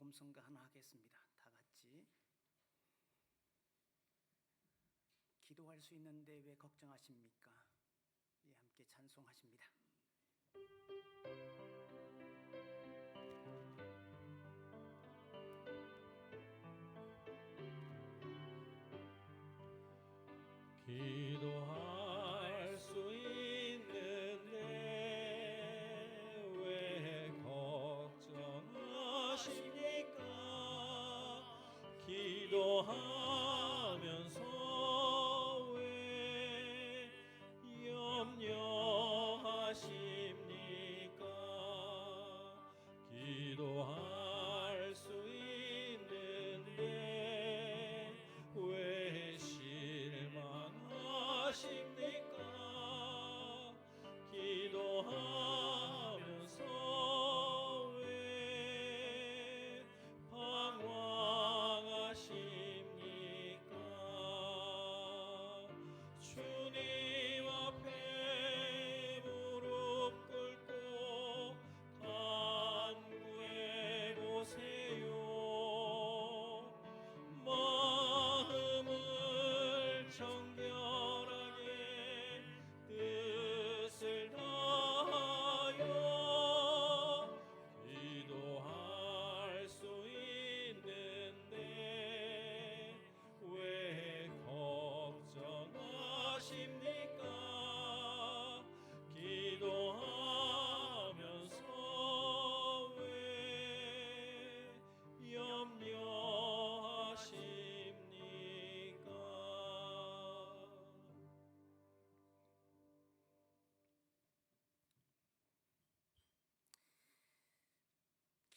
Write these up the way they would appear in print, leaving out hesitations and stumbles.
복음성가 하나 하겠습니다. 다 같이. 기도할 수 있는데 왜 걱정하십니까? 예, 함께 찬송하십니다. 기도할 수 있는데 왜 걱정하십니까? 기도하면서 왜 염려하십니까? 기도할 수 있는데 왜 실망하십니까? 기도하면서 왜 방황하십니까? 주님 앞에 무릎 꿇고 간구해 보세요. 마음을 정결하게 뜻을 다하여 기도할 수 있는데 왜 걱정하십니까? 기도하면서 왜 염려하십니까?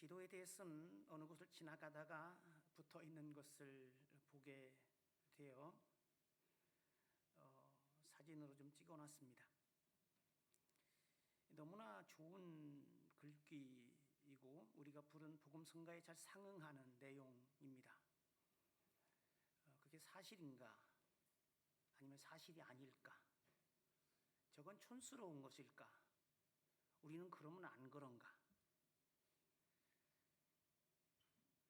기도에 대해서는 어느 곳을 지나가다가 붙어 있는 것을 보게 되어 사진으로 좀 찍어놨습니다. 너무나 좋은 글귀이고 우리가 부른 복음성가에 잘 상응하는 내용입니다. 그게 사실인가 아니면 사실이 아닐까? 저건 촌스러운 것일까? 우리는 그러면 안 그런가?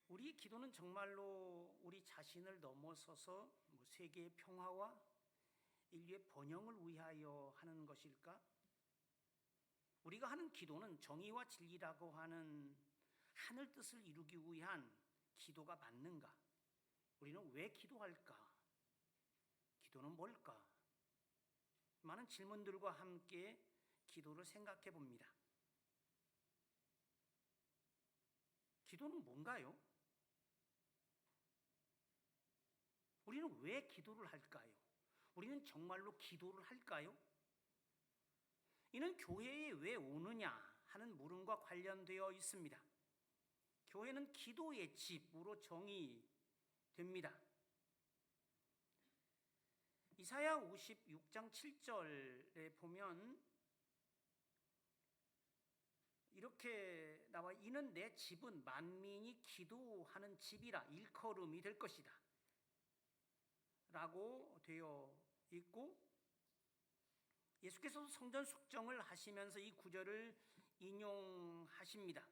우리 기도는 정말로 우리 자신을 넘어서서 세계의 평화와 인류의 번영을 위하여 하는 것일까? 우리가 하는 기도는 정의와 진리라고 하는 하늘 뜻을 이루기 위한 기도가 맞는가? 우리는 왜 기도할까? 기도는 뭘까? 많은 질문들과 함께 기도를 생각해 봅니다. 기도는 뭔가요? 우리는 왜 기도를 할까요? 우리는 정말로 기도를 할까요? 이는 교회에 왜 오느냐 하는 물음과 관련되어 있습니다. 교회는 기도의 집으로 정의됩니다. 이사야 56장 7절에 보면 이렇게 나와 이는 내 집은 만민이 기도하는 집이라 일컬음이 될 것이다 라고 되어 있고, 예수께서도 성전 숙정을 하시면서 이 구절을 인용하십니다.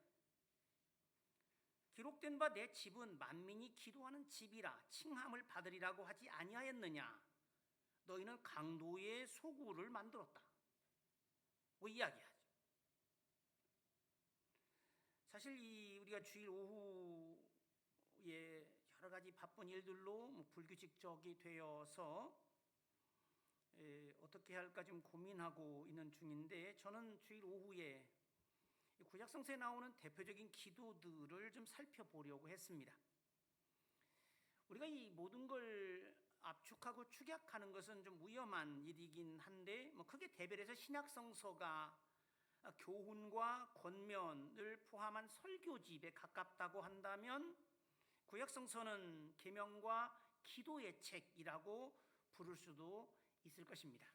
기록된 바 내 집은 만민이 기도하는 집이라 칭함을 받으리라고 하지 아니하였느냐? 너희는 강도의 소굴을 만들었다 고 이야기하죠. 사실 우리가 주일 오후에 여러 가지 바쁜 일들로 불규칙적이 되어서 어떻게 할까 좀 고민하고 있는 중인데, 저는 주일 오후에 구약성서에 나오는 대표적인 기도들을 좀 살펴보려고 했습니다. 우리가 이 모든 걸 압축하고 축약하는 것은 좀 위험한 일이긴 한데, 크게 대별해서 신약성서가 교훈과 권면을 포함한 설교집에 가깝다고 한다면 구약성서는 계명과 기도의 책이라고 부를 수도 있을 것입니다.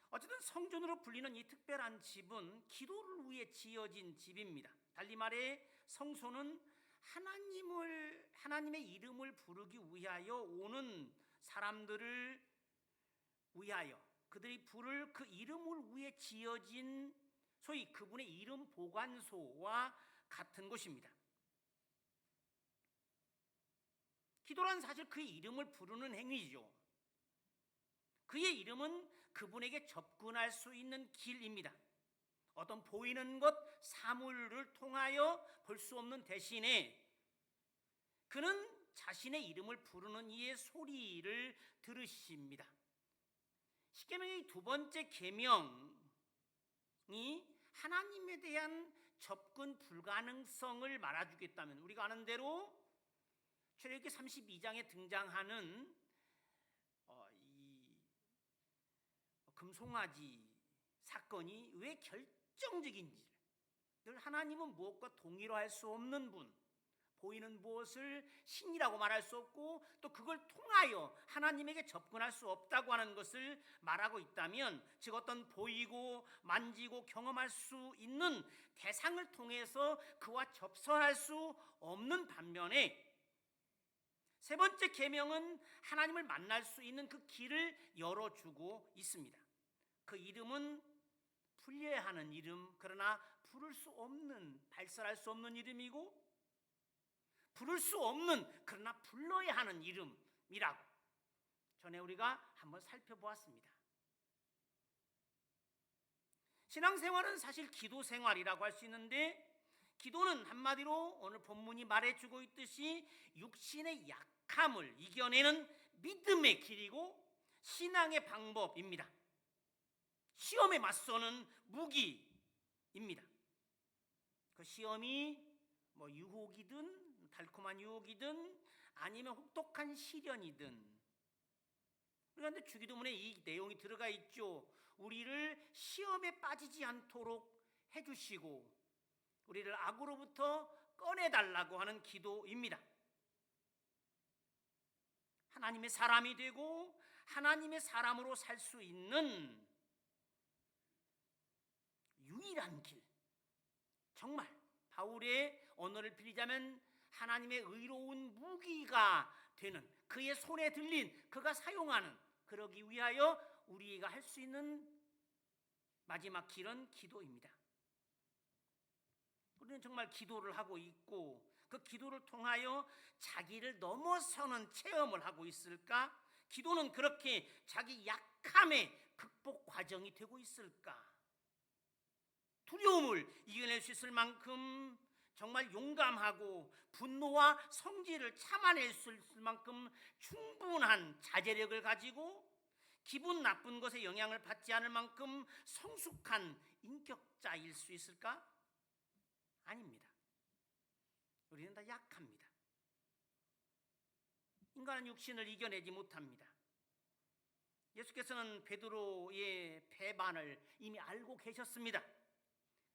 어쨌든 성전으로 불리는 이 특별한 집은 기도를 위해 지어진 집입니다. 달리 말해 성소는 하나님의 이름을 부르기 위하여 오는 사람들을 위하여 그들이 부를 그 이름을 위해 지어진 소위 그분의 이름 보관소와 같은 곳입니다. 기도란 사실 그의 이름을 부르는 행위죠. 그의 이름은 그분에게 접근할 수 있는 길입니다. 어떤 보이는 것, 사물을 통하여 볼 수 없는 대신에 그는 자신의 이름을 부르는 이의 소리를 들으십니다. 십계명의 두 번째 계명이 하나님에 대한 접근 불가능성을 말해주겠다면, 우리가 아는 대로 출애굽기 32장에 등장하는 이 금송아지 사건이 왜 결정적인지, 늘 하나님은 무엇과 동의로 할 수 없는 분, 보이는 무엇을 신이라고 말할 수 없고 또 그걸 통하여 하나님에게 접근할 수 없다고 하는 것을 말하고 있다면, 즉 어떤 보이고 만지고 경험할 수 있는 대상을 통해서 그와 접선할 수 없는 반면에, 세 번째 계명은 하나님을 만날 수 있는 그 길을 열어주고 있습니다. 그 이름은 불려야 하는 이름, 그러나 부를 수 없는, 발설할 수 없는 이름이고, 부를 수 없는, 그러나 불러야 하는 이름이라고 전에 우리가 한번 살펴보았습니다. 신앙생활은 사실 기도 생활이라고 할 수 있는데, 기도는 한마디로 오늘 본문이 말해주고 있듯이 육신의 약함을 이겨내는 믿음의 길이고 신앙의 방법입니다. 시험에 맞서는 무기입니다. 그 시험이 유혹이든 달콤한 유혹이든 아니면 혹독한 시련이든, 그런데 주기도문에 이 내용이 들어가 있죠. 우리를 시험에 빠지지 않도록 해주시고 우리를 악으로부터 꺼내달라고 하는 기도입니다. 하나님의 사람이 되고 하나님의 사람으로 살 수 있는 유일한 길, 정말 바울의 언어를 빌리자면 하나님의 의로운 무기가 되는, 그의 손에 들린, 그가 사용하는, 그러기 위하여 우리가 할 수 있는 마지막 길은 기도입니다. 우리는 정말 기도를 하고 있고 그 기도를 통하여 자기를 넘어서는 체험을 하고 있을까? 기도는 그렇게 자기 약함의 극복 과정이 되고 있을까? 두려움을 이겨낼 수 있을 만큼 정말 용감하고 분노와 성질을 참아낼 수 있을 만큼 충분한 자제력을 가지고 기분 나쁜 것에 영향을 받지 않을 만큼 성숙한 인격자일 수 있을까? 아닙니다. 우리는 다 약합니다. 인간은 육신을 이겨내지 못합니다. 예수께서는 베드로의 배반을 이미 알고 계셨습니다.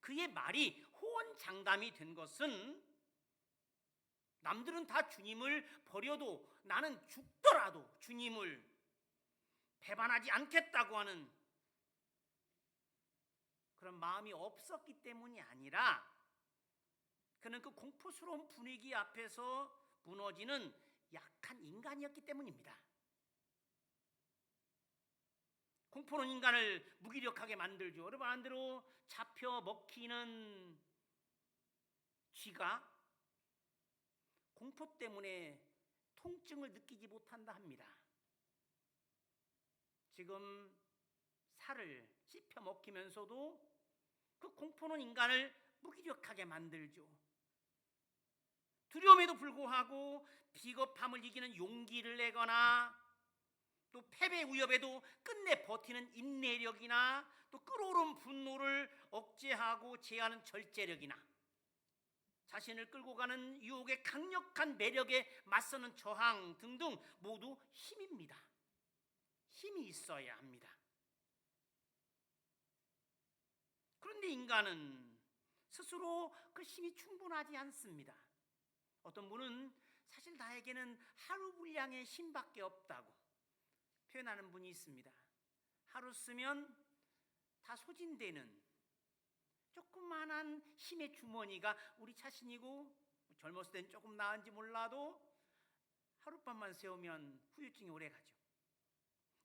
그의 말이 호언장담이 된 것은 남들은 다 주님을 버려도 나는 죽더라도 주님을 배반하지 않겠다고 하는 그런 마음이 없었기 때문이 아니라, 그는 그 공포스러운 분위기 앞에서 무너지는 약한 인간이었기 때문입니다. 공포는 인간을 무기력하게 만들죠. 여러분 아는 대로 잡혀 먹히는 쥐가 공포 때문에 통증을 느끼지 못한다 합니다. 지금 살을 씹혀 먹히면서도 그 공포는 인간을 무기력하게 만들죠. 두려움에도 불구하고 비겁함을 이기는 용기를 내거나 또 패배 위협에도 끝내 버티는 인내력이나 또 끓어오른 분노를 억제하고 제하는 절제력이나 자신을 끌고 가는 유혹의 강력한 매력에 맞서는 저항 등등 모두 힘입니다. 힘이 있어야 합니다. 그런데 인간은 스스로 그 힘이 충분하지 않습니다. 어떤 분은 사실 나에게는 하루 분량의 힘밖에 없다고 표현하는 분이 있습니다. 하루 쓰면 다 소진되는 조그만한 힘의 주머니가 우리 자신이고, 젊었을 땐 조금 나은지 몰라도 하룻밤만 세우면 후유증이 오래가죠.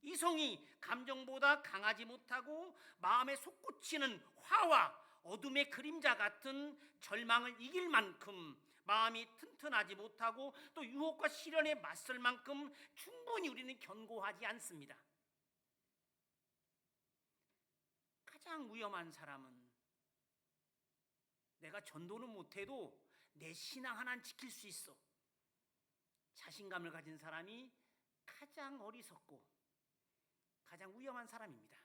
이성이 감정보다 강하지 못하고 마음에 솟구치는 화와 어둠의 그림자 같은 절망을 이길 만큼 마음이 튼튼하지 못하고 또 유혹과 시련에 맞설 만큼 충분히 우리는 견고하지 않습니다. 가장 위험한 사람은 내가 전도는 못해도 내 신앙 하나는 지킬 수 있어. 자신감을 가진 사람이 가장 어리석고 가장 위험한 사람입니다.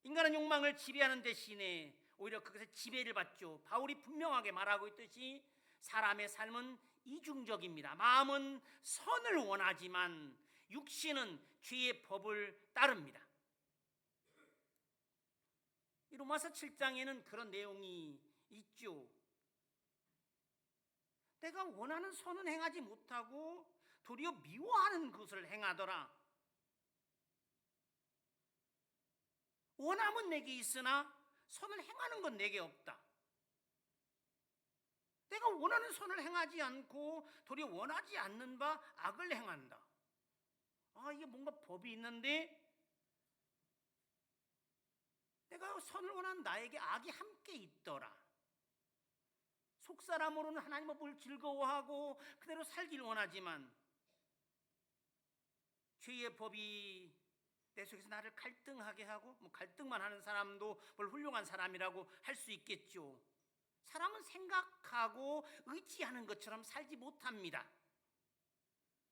인간은 욕망을 지배하는 대신에 오히려 그것에 지배를 받죠. 바울이 분명하게 말하고 있듯이 사람의 삶은 이중적입니다. 마음은 선을 원하지만 육신은 죄의 법을 따릅니다. 이 로마서 7장에는 그런 내용이 있죠. 내가 원하는 선은 행하지 못하고 도리어 미워하는 것을 행하더라. 원함은 내게 있으나 선을 행하는 건 내게 없다. 내가 원하는 선을 행하지 않고 도리어 원하지 않는 바 악을 행한다. 이게 뭔가 법이 있는데 내가 선을 원하는 나에게 악이 함께 있더라. 속사람으로는 하나님의 법을 즐거워하고 그대로 살길 원하지만 죄의 법이 내 속에서 나를 갈등하게 하고, 갈등만 하는 사람도 뭘 훌륭한 사람이라고 할 수 있겠죠. 사람은 생각하고 의지하는 것처럼 살지 못합니다.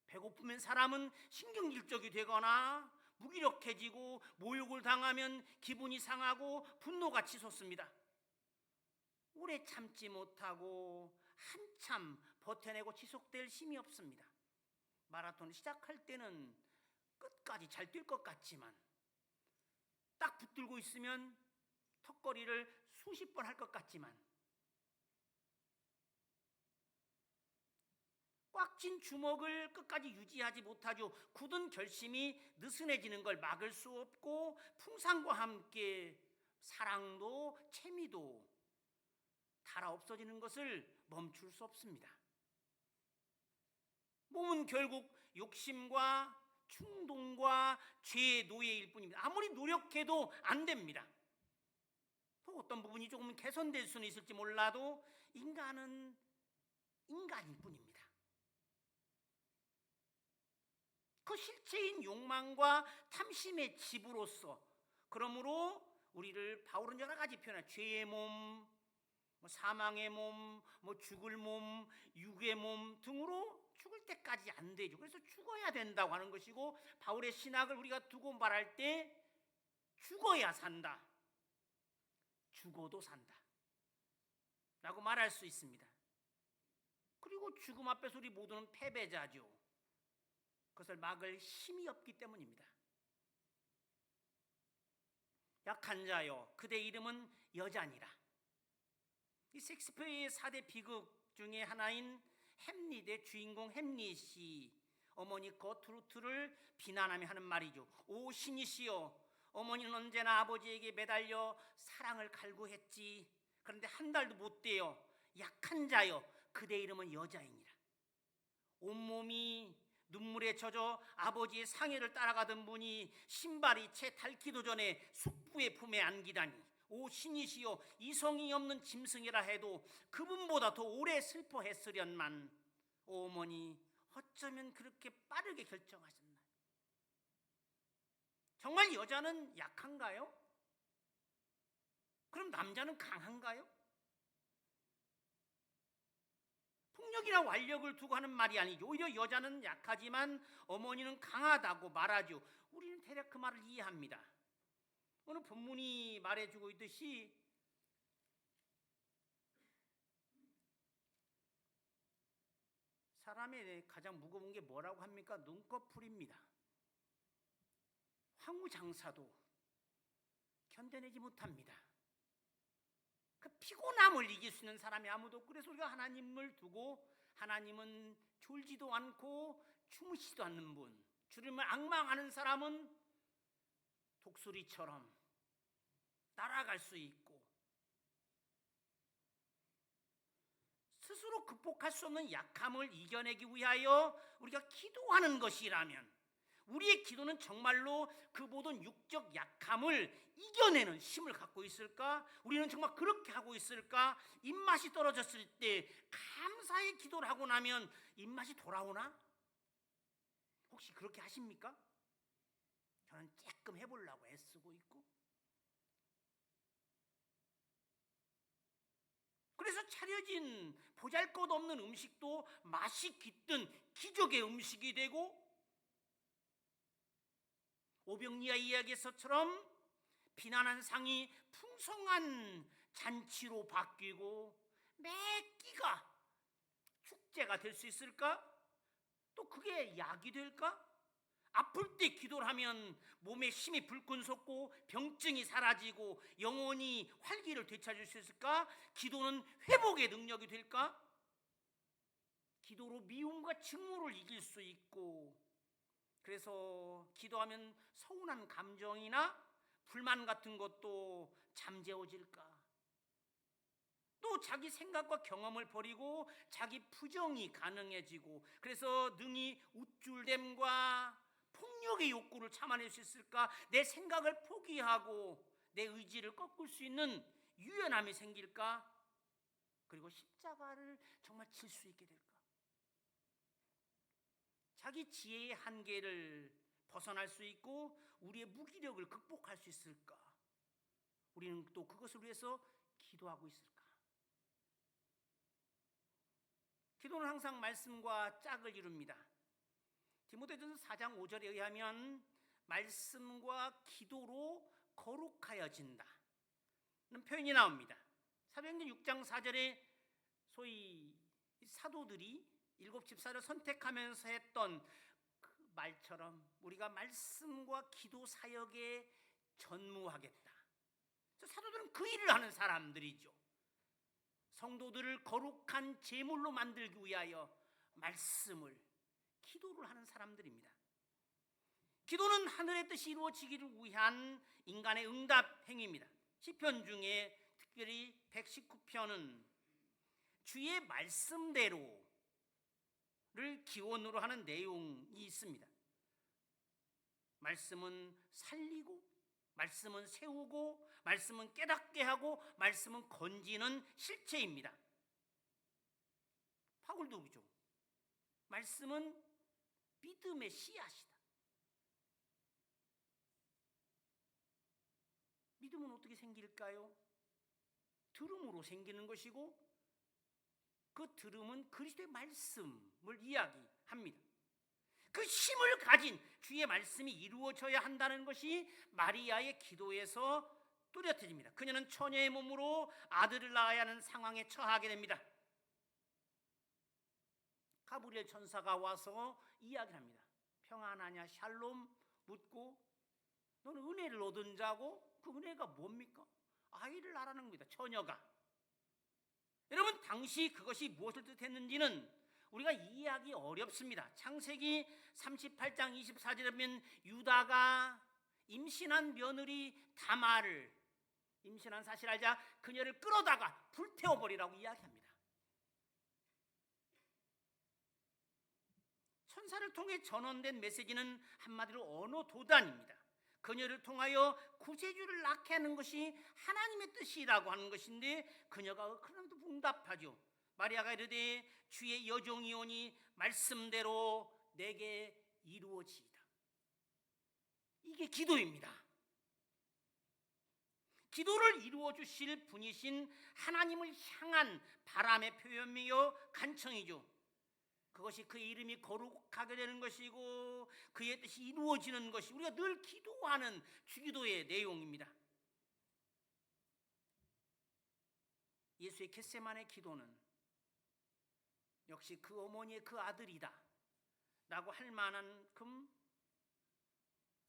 배고프면 사람은 신경질적이 되거나 무기력해지고, 모욕을 당하면 기분이 상하고 분노가 치솟습니다. 오래 참지 못하고 한참 버텨내고 지속될 힘이 없습니다. 마라톤 시작할 때는 끝까지 잘 뛸 것 같지만 딱 붙들고 있으면 턱걸이를 수십 번 할 것 같지만 꽉 쥔 주먹을 끝까지 유지하지 못하죠. 굳은 결심이 느슨해지는 걸 막을 수 없고 풍상과 함께 사랑도 재미도 달아 없어지는 것을 멈출 수 없습니다. 몸은 결국 욕심과 충동과 죄의 노예일 뿐입니다. 아무리 노력해도 안 됩니다. 또 어떤 부분이 조금 개선될 수는 있을지 몰라도 인간은 인간일 뿐입니다. 그 실체인 욕망과 탐심의 집으로서, 그러므로 우리를 바울은 여러 가지 표현을, 죄의 몸, 사망의 몸, 죽을 몸, 육의 몸 등으로 죽을 때까지 안 되죠. 그래서 죽어야 된다고 하는 것이고, 바울의 신학을 우리가 두고 말할 때 죽어야 산다, 죽어도 산다 라고 말할 수 있습니다. 그리고 죽음 앞에서 우리 모두는 패배자죠. 그것을 막을 힘이 없기 때문입니다. 약한 자여 그대 이름은 여자니라. 이 셰익스피어의 4대 비극 중에 하나인 햄릿의 주인공 햄릿이 어머니 거트루트를 비난하며 하는 말이죠. 오 신이시여, 어머니는 언제나 아버지에게 매달려 사랑을 갈구했지. 그런데 한 달도 못 돼요. 약한 자여 그대 이름은 여자이니라. 온몸이 눈물에 젖어 아버지의 상해를 따라가던 분이 신발이 채 닳기도 전에 숙부의 품에 안기다니, 오 신이시여, 이성이 없는 짐승이라 해도 그분보다 더 오래 슬퍼했으련만. 오 어머니, 어쩌면 그렇게 빠르게 결정하셨나요? 정말 여자는 약한가요? 그럼 남자는 강한가요? 폭력이나 완력을 두고 하는 말이 아니죠. 오히려 여자는 약하지만 어머니는 강하다고 말하죠. 우리는 대략 그 말을 이해합니다. 오늘 본문이 말해주고 있듯이 사람의 가장 무거운 게 뭐라고 합니까? 눈꺼풀입니다. 황후장사도 견뎌내지 못합니다. 그 피곤함을 이길 수 있는 사람이 아무도 없고, 그래서 우리가 하나님을 두고, 하나님은 졸지도 않고 주무시지도 않는 분, 주님을 앙망하는 사람은 독수리처럼 날아갈 수 있고, 스스로 극복할 수 없는 약함을 이겨내기 위하여 우리가 기도하는 것이라면, 우리의 기도는 정말로 그 모든 육적 약함을 이겨내는 힘을 갖고 있을까? 우리는 정말 그렇게 하고 있을까? 입맛이 떨어졌을 때 감사의 기도를 하고 나면 입맛이 돌아오나? 혹시 그렇게 하십니까? 저는 조금 해보려고 애쓰고 있고, 그래서 차려진 보잘것없는 음식도 맛이 깃든 기적의 음식이 되고, 오병이어 이야기에서처럼 비난한 상이 풍성한 잔치로 바뀌고 매 끼가 축제가 될 수 있을까? 또 그게 약이 될까? 아플 때 기도를 하면 몸에 힘이 불끈 솟고 병증이 사라지고 영혼이 활기를 되찾을 수 있을까? 기도는 회복의 능력이 될까? 기도로 미움과 증오를 이길 수 있고, 그래서 기도하면 서운한 감정이나 불만 같은 것도 잠재워질까? 또 자기 생각과 경험을 버리고 자기 부정이 가능해지고, 그래서 능히 우쭐댐과 폭력의 욕구를 참아낼 수 있을까? 내 생각을 포기하고 내 의지를 꺾을 수 있는 유연함이 생길까? 그리고 십자가를 정말 질 수 있게 될까? 자기 지혜의 한계를 벗어날 수 있고 우리의 무기력을 극복할 수 있을까? 우리는 또 그것을 위해서 기도하고 있을까? 기도는 항상 말씀과 짝을 이룹니다. 디모데전서 4장 5절에 의하면 말씀과 기도로 거룩하여진다 는 표현이 나옵니다. 사도행전 6장 4절에 소위 사도들이 7집사를 선택하면서 했던 그 말처럼 우리가 말씀과 기도 사역에 전무하겠다. 사도들은 그 일을 하는 사람들이죠. 성도들을 거룩한 제물로 만들기 위하여 말씀을, 기도를 하는 사람들입니다. 기도는 하늘의 뜻이 이루어지기를 위한 인간의 응답 행위입니다. 시편 중에 특별히 119편은 주의 말씀대로를 기원으로 하는 내용이 있습니다. 말씀은 살리고, 말씀은 세우고, 말씀은 깨닫게 하고, 말씀은 건지는 실체입니다. 바울도 그죠. 말씀은 믿음의 씨앗이다. 믿음은 어떻게 생길까요? 들음으로 생기는 것이고, 그 들음은 그리스도의 말씀을 이야기합니다. 그 힘을 가진 주의 말씀이 이루어져야 한다는 것이 마리아의 기도에서 뚜렷해집니다. 그녀는 처녀의 몸으로 아들을 낳아야 하는 상황에 처하게 됩니다. 가브리엘 천사가 와서 이야기를 합니다. 평안하냐 샬롬 묻고, 너는 은혜를 얻은 자고, 그 은혜가 뭡니까? 아이를 낳으라는 겁니다. 처녀가. 여러분, 당시 그것이 무엇을 뜻했는지는 우리가 이해하기 어렵습니다. 창세기 38장 24절에 보면 유다가 임신한 며느리 다말을, 임신한 사실 알자 그녀를 끌어다가 불태워버리라고 이야기합니다. 천사를 통해 전원된 메시지는 한마디로 언어 도단입니다. 그녀를 통하여 구세주를 낳게 하는 것이 하나님의 뜻이라고 하는 것인데, 그녀가 그럼에도 응답하죠. 마리아가 이르되 주의 여종이오니 말씀대로 내게 이루어지이다. 이게 기도입니다. 기도를 이루어 주실 분이신 하나님을 향한 바람의 표현이요 간청이죠. 그것이 그의 이름이 거룩하게 되는 것이고 그의 뜻이 이루어지는 것이 우리가 늘 기도하는 주기도의 내용입니다. 예수의 겟세마네 기도는 역시 그 어머니의 그 아들이다 라고 할 만큼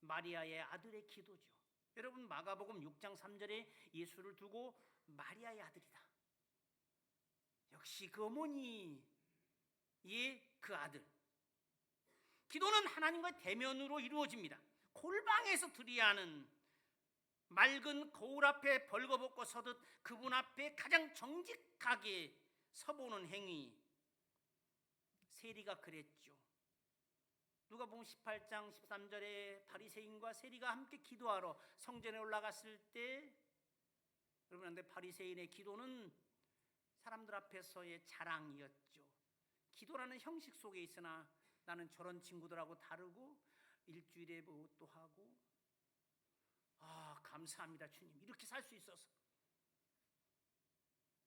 마리아의 아들의 기도죠. 여러분, 마가복음 6장 3절에 예수를 두고 마리아의 아들이다, 역시 그 어머니의 그 아들. 기도는 하나님과 대면으로 이루어집니다. 골방에서 드려야 하는 맑은 거울 앞에 벌거벗고 서듯 그분 앞에 가장 정직하게 서보는 행위. 세리가 그랬죠. 누가복음 18장 13절에 바리새인과 세리가 함께 기도하러 성전에 올라갔을 때, 여러분, 근데 바리새인의 기도는 사람들 앞에서의 자랑이었죠. 기도라는 형식 속에 있으나 나는 저런 친구들하고 다르고 일주일에 또 하고 감사합니다 주님 이렇게 살 수 있어서.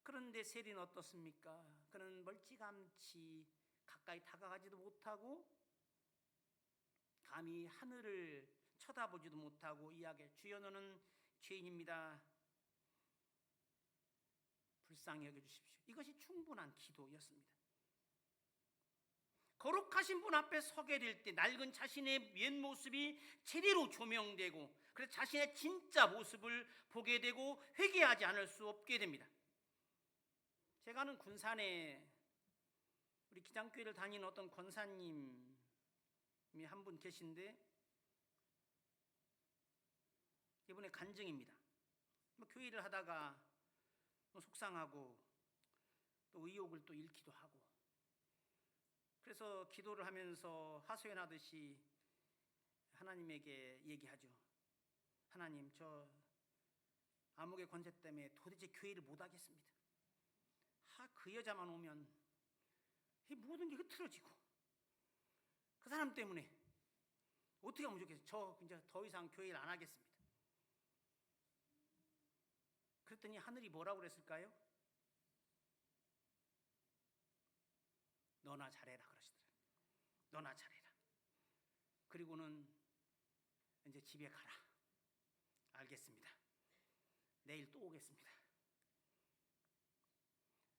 그런데 세리는 어떻습니까? 그는 멀찌감치 가까이 다가가지도 못하고 감히 하늘을 쳐다보지도 못하고 이야기해 주여 너는 죄인입니다. 불쌍히 여겨주십시오. 이것이 충분한 기도였습니다. 거룩하신 분 앞에 서게 될 때 낡은 자신의 옛 모습이 제대로 조명되고 그래서 자신의 진짜 모습을 보게 되고 회개하지 않을 수 없게 됩니다. 제가 아는 군산에 우리 기장교회를 다니는 어떤 권사님이 한 분 계신데 이분의 간증입니다. 교회를 하다가 속상하고 또 의욕을 또 잃기도 하고 그래서 기도를 하면서 하소연하듯이 하나님에게 얘기하죠. 하나님 저 암흑의 권세 때문에 도대체 교회를 못하겠습니다. 그 여자만 오면 이 모든 게 흐트러지고 그 사람 때문에 어떻게 하면 좋겠어요. 저 이제 더 이상 교회를 안 하겠습니다. 그랬더니 하늘이 뭐라고 그랬을까요? 너나 잘해라 그러시더라고요. 너나 잘해라. 그리고는 이제 집에 가라. 알겠습니다. 내일 또 오겠습니다.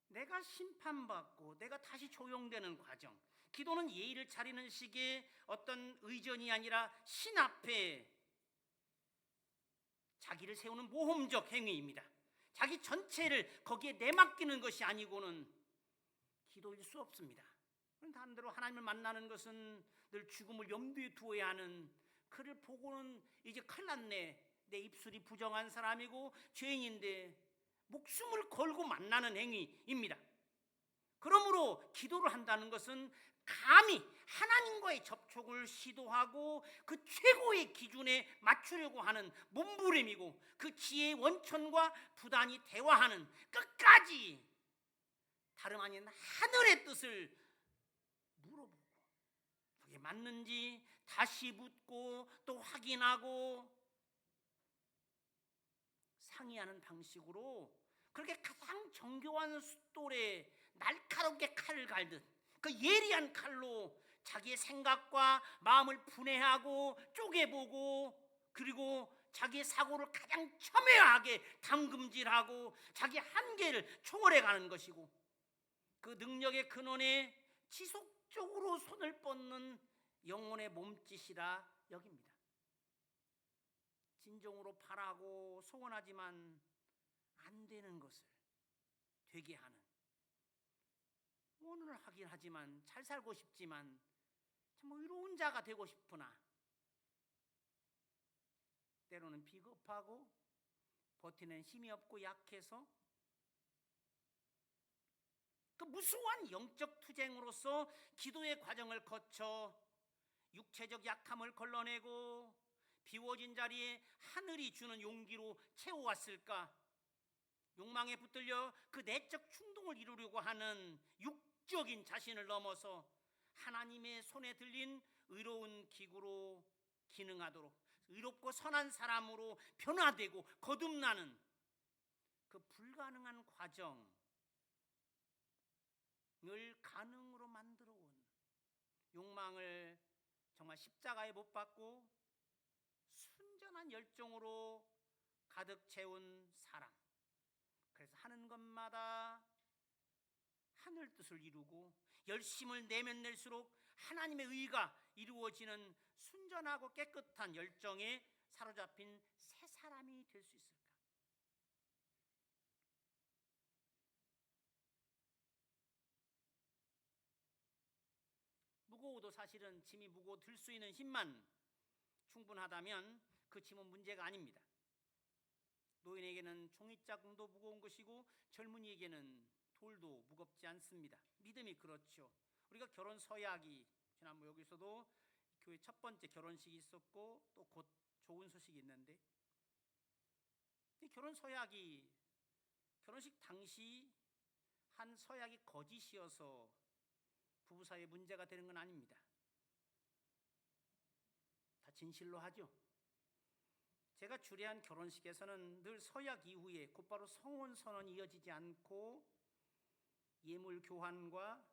내가 심판받고 내가 다시 조용되는 과정. 기도는 예의를 차리는 식의 어떤 의전이 아니라 신 앞에 자기를 세우는 모험적 행위입니다. 자기 전체를 거기에 내맡기는 것이 아니고는 기도일 수 없습니다. 다른 대로 하나님을 만나는 것은 늘 죽음을 염두에 두어야 하는 그를 보고는 이제 큰일 났네. 내 입술이 부정한 사람이고 죄인인데 목숨을 걸고 만나는 행위입니다. 그러므로 기도를 한다는 것은 감히 하나님과의 접촉을 시도하고 그 최고의 기준에 맞추려고 하는 몸부림이고 그 지혜의 원천과 부단히 대화하는 끝까지 다름 아닌 하늘의 뜻을 물어보고 그게 맞는지 다시 묻고 또 확인하고 상의하는 방식으로 그렇게 가장 정교한 숫돌에 날카롭게 칼을 갈듯 그 예리한 칼로 자기의 생각과 마음을 분해하고 쪼개보고 그리고 자기의 사고를 가장 첨예하게 담금질하고 자기 한계를 초월해가는 것이고 그 능력의 근원에 지속적으로 손을 뻗는 영혼의 몸짓이라 여깁니다. 진정으로 바라고 소원하지만 안 되는 것을 되게 하는 오늘 하긴 하지만 잘 살고 싶지만 참 의로운 자가 되고 싶으나 때로는 비겁하고 버티는 힘이 없고 약해서 그 무수한 영적 투쟁으로서 기도의 과정을 거쳐 육체적 약함을 걸러내고 비워진 자리에 하늘이 주는 용기로 채워왔을까? 욕망에 붙들려 그 내적 충동을 이루려고 하는 육적인 자신을 넘어서 하나님의 손에 들린 의로운 기구로 기능하도록 의롭고 선한 사람으로 변화되고 거듭나는 그 불가능한 과정을 가능으로 만들어 온 욕망을 정말 십자가에 못 박고 순전한 열정으로 가득 채운 사랑. 그래서 하는 것마다 하늘 뜻을 이루고 열심을 내면 낼수록 하나님의 의가 이루어지는 순전하고 깨끗한 열정에 사로잡힌 새 사람이 될 수 있을까? 무거워도 사실은 짐이 무거워 들 수 있는 힘만 충분하다면 그 짐은 문제가 아닙니다. 노인에게는 종이짝도 무거운 것이고 젊은이에게는 돌도 무겁지 않습니다. 믿음이 그렇죠. 우리가 결혼 서약이 지난번 여기서도 교회 첫 번째 결혼식이 있었고 또 곧 좋은 소식이 있는데 이 결혼 서약이 결혼식 당시 한 서약이 거짓이어서 부부 사이에 문제가 되는 건 아닙니다. 다 진실로 하죠. 제가 주례한 결혼식에서는 늘 서약 이후에 곧바로 성혼 선언이 이어지지 않고 예물 교환과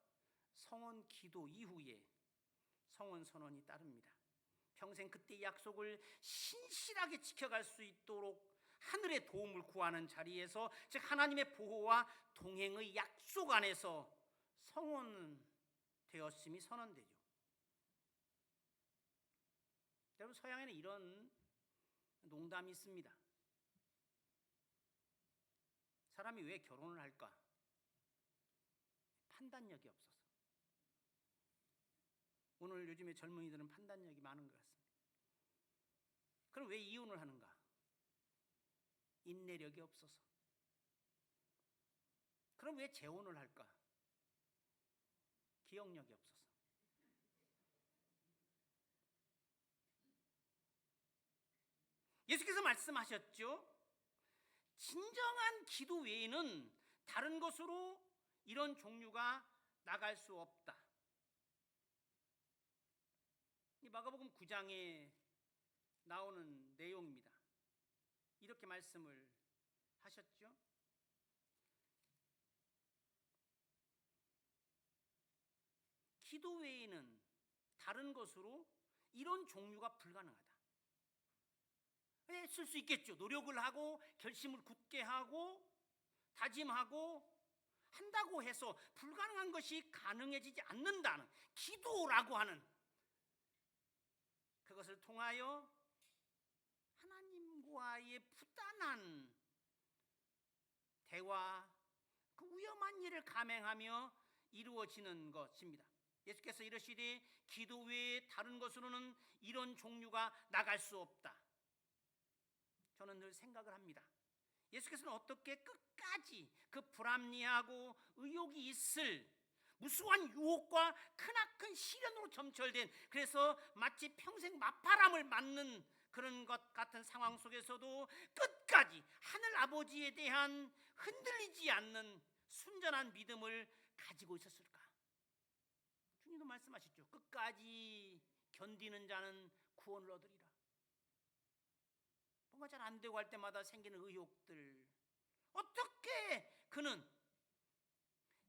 성혼 기도 이후에 성혼 선언이 따릅니다. 평생 그때 약속을 신실하게 지켜갈 수 있도록 하늘의 도움을 구하는 자리에서, 즉 하나님의 보호와 동행의 약속 안에서 성혼되었음이 선언되죠. 여러분, 서양에는 이런 농담이 있습니다. 사람이 왜 결혼을 할까? 판단력이 없어서. 오늘 요즘에 젊은이들은 판단력이 많은 것 같습니다. 그럼 왜 이혼을 하는가? 인내력이 없어서. 그럼 왜 재혼을 할까? 기억력이 없어서. 예수께서 말씀하셨죠. 진정한 기도 외에는 다른 것으로 이런 종류가 나갈 수 없다. 이 마가복음 9장에 나오는 내용입니다. 이렇게 말씀을 하셨죠. 기도 외에는 다른 것으로 이런 종류가 불가능하다. 쓸 수 있겠죠. 노력을 하고 결심을 굳게 하고 다짐하고 한다고 해서 불가능한 것이 가능해지지 않는다는 기도라고 하는, 그것을 통하여 하나님과의 부단한 대화, 그 위험한 일을 감행하며 이루어지는 것입니다. 예수께서 이르시되 기도 외에 다른 것으로는 이런 종류가 나갈 수 없다. 저는 늘 생각을 합니다. 예수께서는 어떻게 끝까지 그 불합리하고 의욕이 있을 무수한 유혹과 크나큰 시련으로 점철된, 그래서 마치 평생 맞바람을 맞는 그런 것 같은 상황 속에서도 끝까지 하늘 아버지에 대한 흔들리지 않는 순전한 믿음을 가지고 있었을까? 주님도 말씀하셨죠. 끝까지 견디는 자는 구원을 얻으리라. 뭔가 잘 안 되고 할 때마다 생기는 의욕들, 어떻게 그는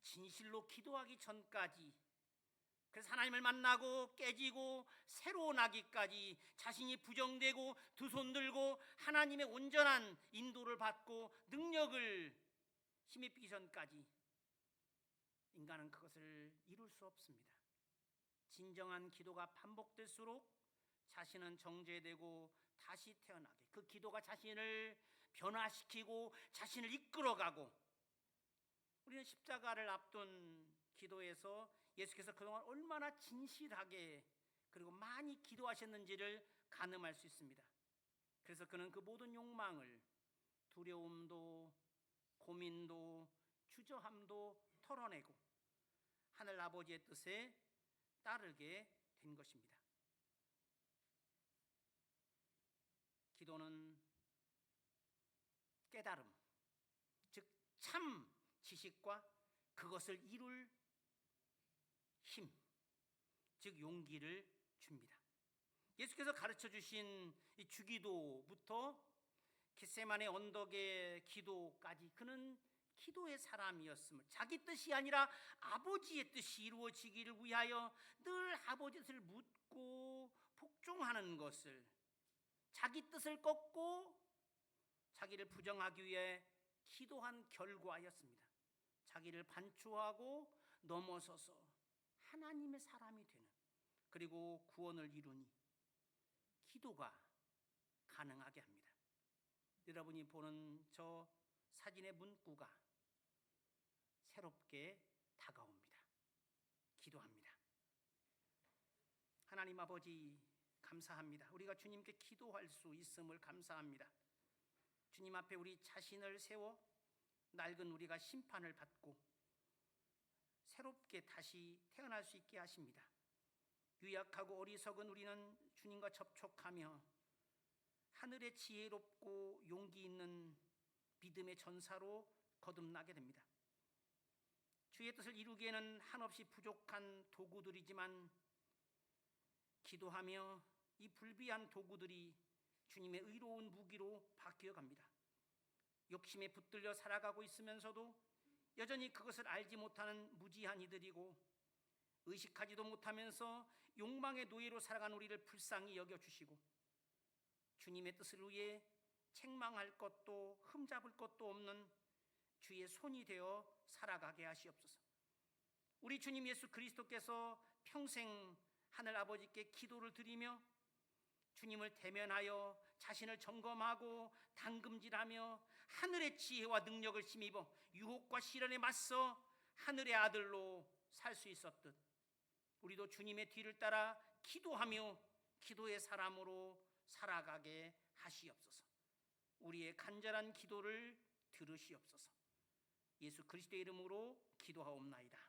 진실로 기도하기 전까지, 그래서 하나님을 만나고 깨지고 새로 나기까지 자신이 부정되고 두 손 들고 하나님의 온전한 인도를 받고 능력을 힘입기 전까지 인간은 그것을 이룰 수 없습니다. 진정한 기도가 반복될수록 자신은 정죄되고 다시 태어나게, 그 기도가 자신을 변화시키고 자신을 이끌어가고, 우리는 십자가를 앞둔 기도에서 예수께서 그동안 얼마나 진실하게 그리고 많이 기도하셨는지를 가늠할 수 있습니다. 그래서 그는 그 모든 욕망을, 두려움도 고민도 주저함도 털어내고 하늘 아버지의 뜻에 따르게 된 것입니다. 기도는 깨달음, 즉 참 지식과 그것을 이룰 힘, 즉 용기를 줍니다. 예수께서 가르쳐 주신 이 주기도부터 겟세마네 언덕의 기도까지 그는 기도의 사람이었음을, 자기 뜻이 아니라 아버지의 뜻이 이루어지기를 위하여 늘 아버지의 뜻을 묻고 복종하는 것을, 자기 뜻을 꺾고 자기를 부정하기 위해 기도한 결과였습니다. 자기를 반추하고 넘어서서 하나님의 사람이 되는, 그리고 구원을 이루니 기도가 가능하게 합니다. 여러분이 보는 저 사진의 문구가 새롭게 다가옵니다. 기도합니다. 하나님 아버지, 감사합니다. 우리가 주님께 기도할 수 있음을 감사합니다. 주님 앞에 우리 자신을 세워 낡은 우리가 심판을 받고 새롭게 다시 태어날 수 있게 하십니다. 유약하고 어리석은 우리는 주님과 접촉하며 하늘의 지혜롭고 용기 있는 믿음의 전사로 거듭나게 됩니다. 주의 뜻을 이루기에는 한없이 부족한 도구들이지만 기도하며 이 불비한 도구들이 주님의 의로운 무기로 바뀌어갑니다. 욕심에 붙들려 살아가고 있으면서도 여전히 그것을 알지 못하는 무지한 이들이고 의식하지도 못하면서 욕망의 노예로 살아간 우리를 불쌍히 여겨주시고 주님의 뜻을 위해 책망할 것도 흠잡을 것도 없는 주의 손이 되어 살아가게 하시옵소서. 우리 주님 예수 그리스도께서 평생 하늘 아버지께 기도를 드리며 주님을 대면하여 자신을 점검하고 당금질하며 하늘의 지혜와 능력을 힘입어 유혹과 시련에 맞서 하늘의 아들로 살 수 있었듯 우리도 주님의 뒤를 따라 기도하며 기도의 사람으로 살아가게 하시옵소서. 우리의 간절한 기도를 들으시옵소서. 예수 그리스도의 이름으로 기도하옵나이다.